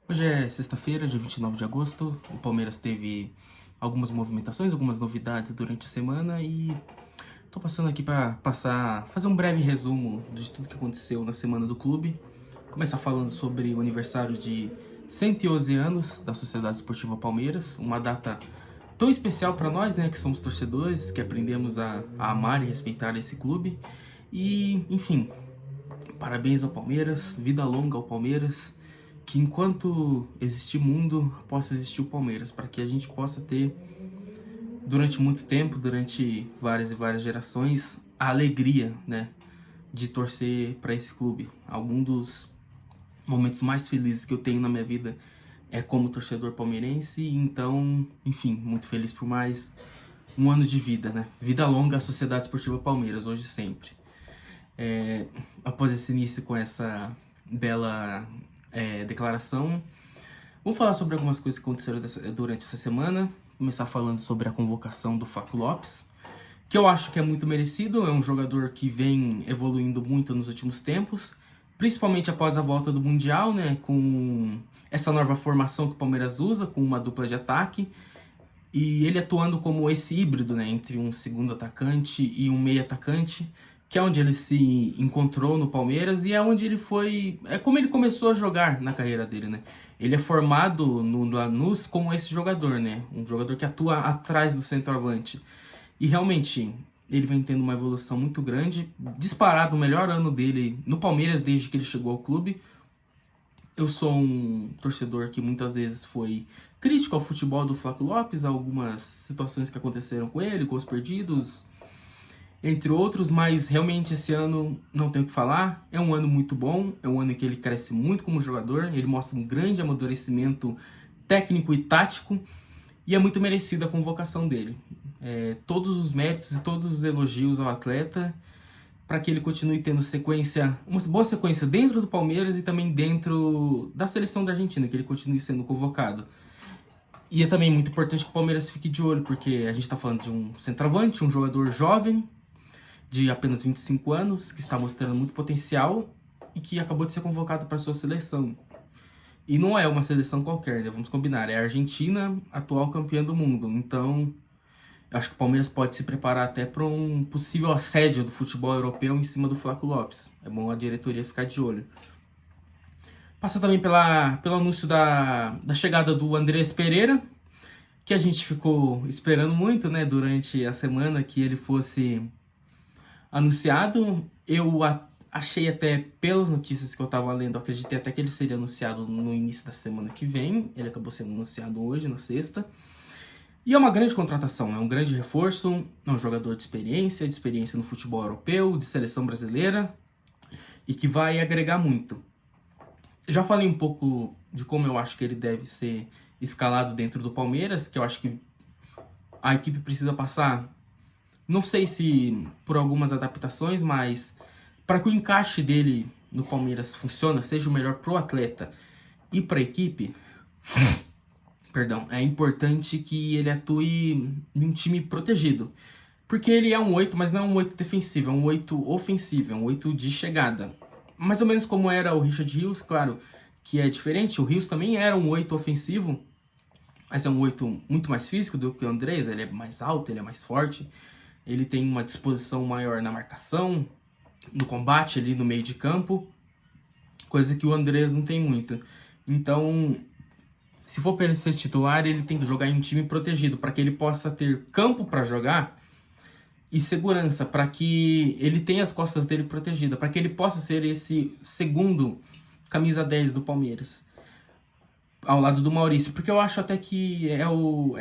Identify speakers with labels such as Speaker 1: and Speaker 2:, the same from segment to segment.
Speaker 1: Hoje é sexta-feira, dia 29 de agosto. O Palmeiras teve algumas movimentações, algumas novidades durante a semana e tô passando aqui para fazer um breve resumo de tudo que aconteceu na semana do clube. Começar falando sobre o aniversário de 111 anos da Sociedade Esportiva Palmeiras, uma data tão especial para nós, né, que somos torcedores, que aprendemos a amar e respeitar esse clube. E, enfim, parabéns ao Palmeiras, vida longa ao Palmeiras, que enquanto existir mundo, possa existir o Palmeiras, para que a gente possa ter, durante muito tempo, durante várias e várias gerações, a alegria, né, de torcer para esse clube. Algum dos momentos mais felizes que eu tenho na minha vida é como torcedor palmeirense, então, enfim, muito feliz por mais um ano de vida, né? Vida longa à Sociedade Esportiva Palmeiras, hoje e sempre. Após esse início com essa bela declaração, vamos falar sobre algumas coisas que aconteceram durante essa semana. Começar falando sobre a convocação do Flaco Lopes, que eu acho que é muito merecido. É um jogador que vem evoluindo muito nos últimos tempos, principalmente após a volta do Mundial, né? Com essa nova formação que o Palmeiras usa, com uma dupla de ataque. E ele atuando como esse híbrido, né, entre um segundo atacante e um meio atacante, que é onde ele se encontrou no Palmeiras e é onde ele foi, é como ele começou a jogar na carreira dele, né? Ele é formado no Lanús como esse jogador, né? Um jogador que atua atrás do centroavante. E realmente ele vem tendo uma evolução muito grande, disparado o melhor ano dele no Palmeiras desde que ele chegou ao clube. Eu sou um torcedor que muitas vezes foi crítico ao futebol do Flaco Lopes, algumas situações que aconteceram com ele, gols perdidos, entre outros, mas realmente esse ano não tenho o que falar. É um ano muito bom, é um ano em que ele cresce muito como jogador, ele mostra um grande amadurecimento técnico e tático, e é muito merecida a convocação dele. Todos os méritos e todos os elogios ao atleta, para que ele continue tendo sequência, uma boa sequência dentro do Palmeiras e também dentro da seleção da Argentina, que ele continue sendo convocado. E é também muito importante que o Palmeiras fique de olho, porque a gente está falando de um centroavante, um jogador jovem, de apenas 25 anos, que está mostrando muito potencial e que acabou de ser convocado para a sua seleção. E não é uma seleção qualquer, né? Vamos combinar, é a Argentina, atual campeã do mundo. Então, eu acho que o Palmeiras pode se preparar até para um possível assédio do futebol europeu em cima do Flaco Lopes. É bom a diretoria ficar de olho. Passa também pelo anúncio da chegada do Andrés Pereira, que a gente ficou esperando muito, né, durante a semana que ele fosse anunciado. Achei até, pelas notícias que eu estava lendo, acreditei até que ele seria anunciado no início da semana que vem. Ele acabou sendo anunciado hoje, na sexta. E é uma grande contratação, é um grande reforço, é um jogador de experiência no futebol europeu, de seleção brasileira, e que vai agregar muito. Eu já falei um pouco de como eu acho que ele deve ser escalado dentro do Palmeiras, que eu acho que a equipe precisa passar, não sei se por algumas adaptações, mas para que o encaixe dele no Palmeiras funcione, seja o melhor para o atleta e para a equipe, perdão, é importante que ele atue em um time protegido. Porque ele é um 8, mas não é um 8 defensivo, é um 8 ofensivo, é um 8 de chegada. Mais ou menos como era o Richard Rios, claro que é diferente. O Rios também era um 8 ofensivo, mas é um 8 muito mais físico do que o Andrés. Ele é mais alto, ele é mais forte, ele tem uma disposição maior na marcação, no combate ali no meio de campo, coisa que o Andrés não tem muito. Então, se for para ele ser titular, ele tem que jogar em um time protegido, para que ele possa ter campo para jogar e segurança, para que ele tenha as costas dele protegidas, para que ele possa ser esse segundo camisa 10 do Palmeiras, ao lado do Maurício, porque eu acho até que é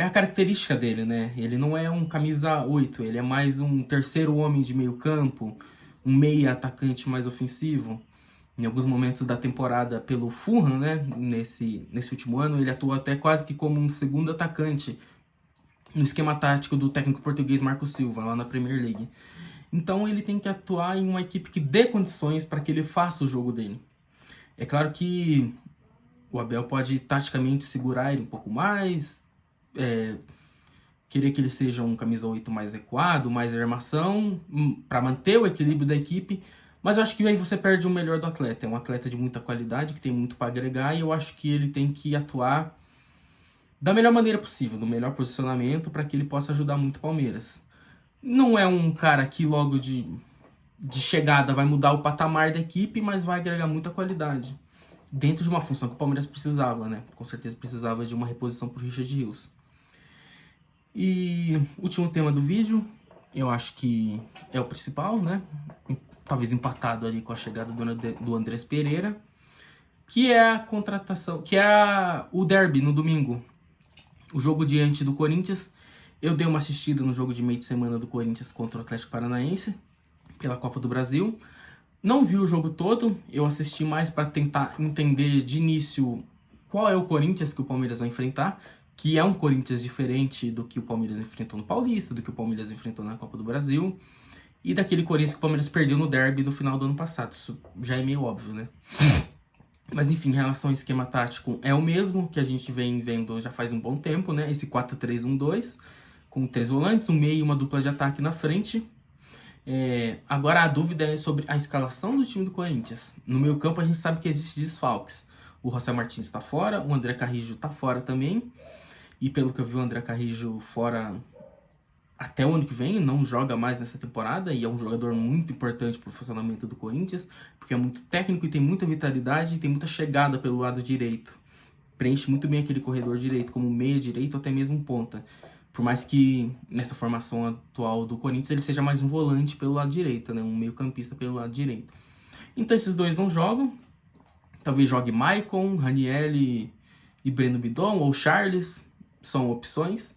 Speaker 1: a característica dele, né? Ele não é um camisa 8, ele é mais um terceiro homem de meio campo, um meia atacante mais ofensivo. Em alguns momentos da temporada pelo Fulham, né? Nesse último ano, ele atuou até quase que como um segundo atacante no esquema tático do técnico português Marco Silva, lá na Premier League. Então ele tem que atuar em uma equipe que dê condições para que ele faça o jogo dele. É claro que o Abel pode taticamente segurar ele um pouco mais, querer que ele seja um camisa 8 mais recuado, mais armação, para manter o equilíbrio da equipe, Mas eu acho que aí você perde o melhor do atleta. É um atleta de muita qualidade, que tem muito para agregar, e eu acho que ele tem que atuar da melhor maneira possível, no melhor posicionamento, para que ele possa ajudar muito o Palmeiras. Não é um cara que logo de chegada vai mudar o patamar da equipe, mas vai agregar muita qualidade. Dentro de uma função que o Palmeiras precisava, né? Com certeza precisava de uma reposição para o Richard Rios. E último tema do vídeo, eu acho que é o principal, né? Talvez empatado ali com a chegada do Andrés Pereira, que é a contratação, que é o derby no domingo, o jogo diante do Corinthians. Eu dei uma assistida no jogo de meio de semana do Corinthians contra o Atlético Paranaense, pela Copa do Brasil. Não vi o jogo todo, eu assisti mais para tentar entender de início qual é o Corinthians que o Palmeiras vai enfrentar, que é um Corinthians diferente do que o Palmeiras enfrentou no Paulista, do que o Palmeiras enfrentou na Copa do Brasil, e daquele Corinthians que o Palmeiras perdeu no derby no final do ano passado. Isso já é meio óbvio, né? Mas enfim, em relação ao esquema tático, é o mesmo que a gente vem vendo já faz um bom tempo, né? Esse 4-3-1-2, com 3 volantes, um meio e uma dupla de ataque na frente. Agora a dúvida é sobre a escalação do time do Corinthians. No meio campo a gente sabe que existe desfalques. O José Martins está fora, o André Carrillo está fora também. E pelo que eu vi, o André Carrillo fora até o ano que vem, não joga mais nessa temporada, e é um jogador muito importante para o funcionamento do Corinthians, porque é muito técnico e tem muita vitalidade e tem muita chegada pelo lado direito. Preenche muito bem aquele corredor direito, como meia direito ou até mesmo ponta. Por mais que nessa formação atual do Corinthians ele seja mais um volante pelo lado direito, né? Um meio campista pelo lado direito. Então esses dois não jogam. Talvez jogue Maicon, Ranieri e Breno Bidon, ou Charles, são opções.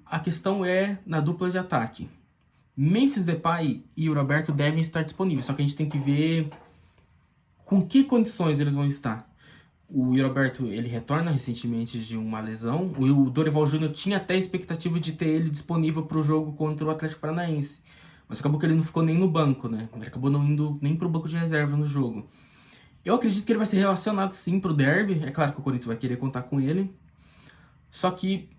Speaker 1: A questão é na dupla de ataque. Memphis Depay e o Roberto devem estar disponíveis, só que a gente tem que ver com que condições eles vão estar. O Roberto, ele retorna recentemente de uma lesão. O Dorival Júnior tinha até a expectativa de ter ele disponível para o jogo contra o Atlético Paranaense, mas acabou que ele não ficou nem no banco, né? Ele acabou não indo nem para o banco de reserva no jogo. Eu acredito que ele vai ser relacionado sim para o derby. É claro que o Corinthians vai querer contar com ele, só que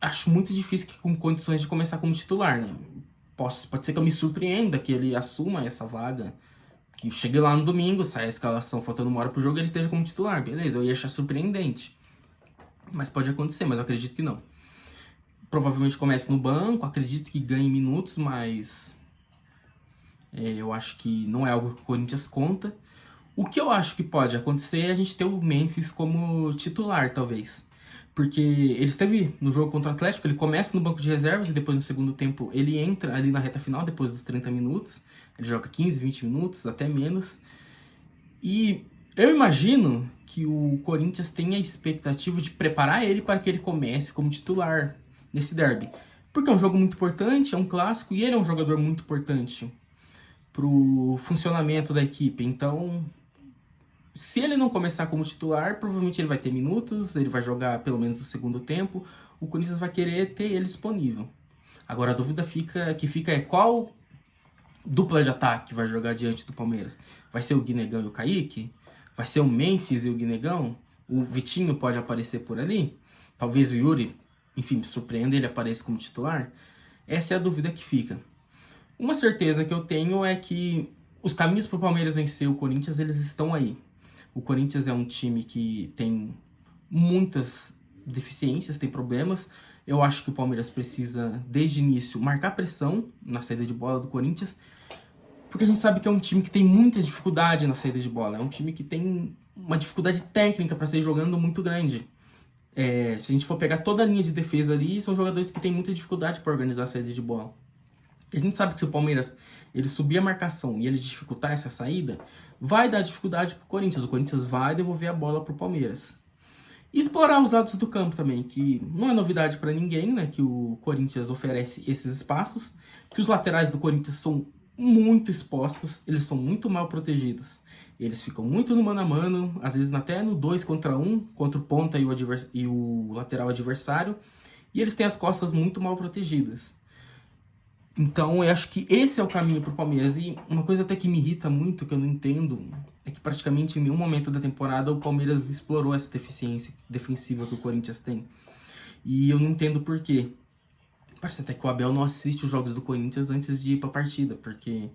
Speaker 1: acho muito difícil que com condições de começar como titular, né? Pode ser que eu me surpreenda que ele assuma essa vaga, que chegue lá no domingo, saia a escalação faltando uma hora pro jogo e ele esteja como titular. Beleza, eu ia achar surpreendente. Mas pode acontecer, mas eu acredito que não. Provavelmente comece no banco, acredito que ganhe minutos, mas eu acho que não é algo que o Corinthians conta. O que eu acho que pode acontecer é a gente ter o Memphis como titular, talvez. Porque ele esteve no jogo contra o Atlético, ele começa no banco de reservas e depois no segundo tempo ele entra ali na reta final, depois dos 30 minutos. Ele joga 15, 20 minutos, até menos. E eu imagino que o Corinthians tenha a expectativa de preparar ele para que ele comece como titular nesse derby. Porque é um jogo muito importante, é um clássico e ele é um jogador muito importante para o funcionamento da equipe. Então, se ele não começar como titular, provavelmente ele vai ter minutos, ele vai jogar pelo menos o segundo tempo, o Corinthians vai querer ter ele disponível. Agora a dúvida fica é qual dupla de ataque vai jogar diante do Palmeiras? Vai ser o Guinegão e o Kaique? Vai ser o Memphis e o Guinegão? O Vitinho pode aparecer por ali? Talvez o Yuri, enfim, surpreenda ele apareça como titular? Essa é a dúvida que fica. Uma certeza que eu tenho é que os caminhos para o Palmeiras vencer o Corinthians, eles estão aí. O Corinthians é um time que tem muitas deficiências, tem problemas. Eu acho que o Palmeiras precisa, desde o início, marcar pressão na saída de bola do Corinthians, porque a gente sabe que é um time que tem muita dificuldade na saída de bola. É um time que tem uma dificuldade técnica para sair jogando muito grande. Se a gente for pegar toda a linha de defesa ali, são jogadores que têm muita dificuldade para organizar a saída de bola. A gente sabe que se o Palmeiras ele subir a marcação e ele dificultar essa saída, vai dar dificuldade para o Corinthians. O Corinthians vai devolver a bola para o Palmeiras. E explorar os lados do campo também, que não é novidade para ninguém, né? Que o Corinthians oferece esses espaços, que os laterais do Corinthians são muito expostos, eles são muito mal protegidos. Eles ficam muito no mano a mano, às vezes até no 2 contra 1, contra o ponta e o lateral adversário, e eles têm as costas muito mal protegidas. Então, eu acho que esse é o caminho para o Palmeiras. E uma coisa até que me irrita muito, que eu não entendo, é que praticamente em nenhum momento da temporada o Palmeiras explorou essa deficiência defensiva que o Corinthians tem. E eu não entendo por quê. Parece até que o Abel não assiste os jogos do Corinthians antes de ir para a partida, porque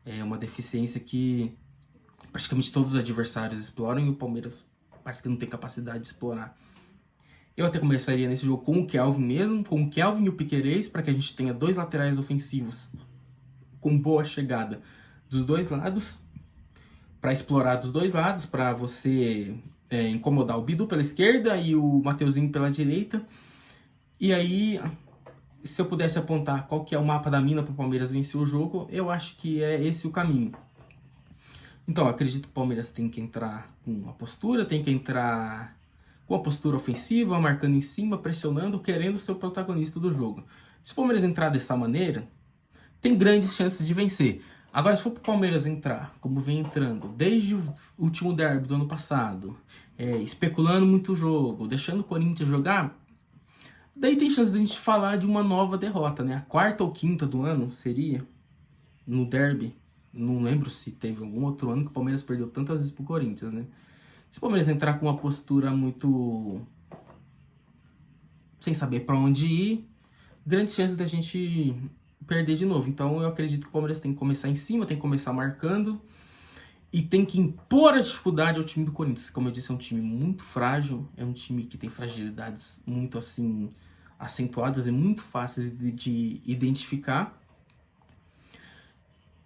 Speaker 1: É uma deficiência que praticamente todos os adversários exploram e o Palmeiras parece que não tem capacidade de explorar. Eu até começaria nesse jogo com o Kelvin mesmo, com o Kelvin e o Piquerez, para que a gente tenha dois laterais ofensivos com boa chegada dos dois lados, para explorar dos dois lados, para você incomodar o Bidu pela esquerda e o Mateuzinho pela direita. E aí, se eu pudesse apontar qual que é o mapa da mina para o Palmeiras vencer o jogo, eu acho que é esse o caminho. Então, eu acredito que o Palmeiras tem que entrar com uma postura, tem que entrar com a postura ofensiva, marcando em cima, pressionando, querendo ser o protagonista do jogo. Se o Palmeiras entrar dessa maneira, tem grandes chances de vencer. Agora, se for para o Palmeiras entrar, como vem entrando, desde o último derby do ano passado, especulando muito o jogo, deixando o Corinthians jogar, daí tem chance de a gente falar de uma nova derrota, né? A quarta ou quinta do ano seria no derby. Não lembro se teve algum outro ano que o Palmeiras perdeu tantas vezes pro Corinthians, né? Se o Palmeiras entrar com uma postura muito sem saber para onde ir, grande chance da gente perder de novo. Então eu acredito que o Palmeiras tem que começar em cima, tem que começar marcando e tem que impor a dificuldade ao time do Corinthians. Como eu disse, é um time muito frágil, é um time que tem fragilidades muito assim acentuadas e muito fáceis de identificar.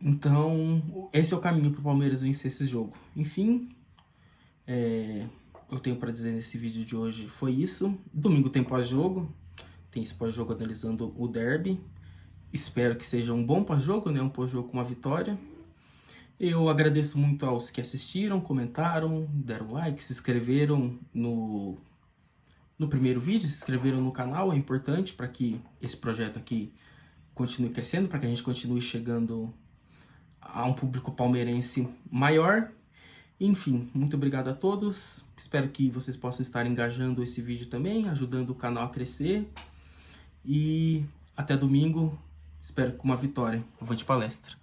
Speaker 1: Então, esse é o caminho para o Palmeiras vencer esse jogo. Enfim, eu tenho para dizer nesse vídeo de hoje foi isso. Domingo tem pós-jogo, tem esse pós-jogo analisando o derby. Espero que seja um bom pós-jogo, né? Um pós-jogo com uma vitória. Eu agradeço muito aos que assistiram, comentaram, deram like, se inscreveram no primeiro vídeo, se inscreveram no canal. É importante para que esse projeto aqui continue crescendo, para que a gente continue chegando a um público palmeirense maior. Enfim, muito obrigado a todos. Espero que vocês possam estar engajando esse vídeo também, ajudando o canal a crescer. E até domingo, espero com uma vitória. Avante palestra!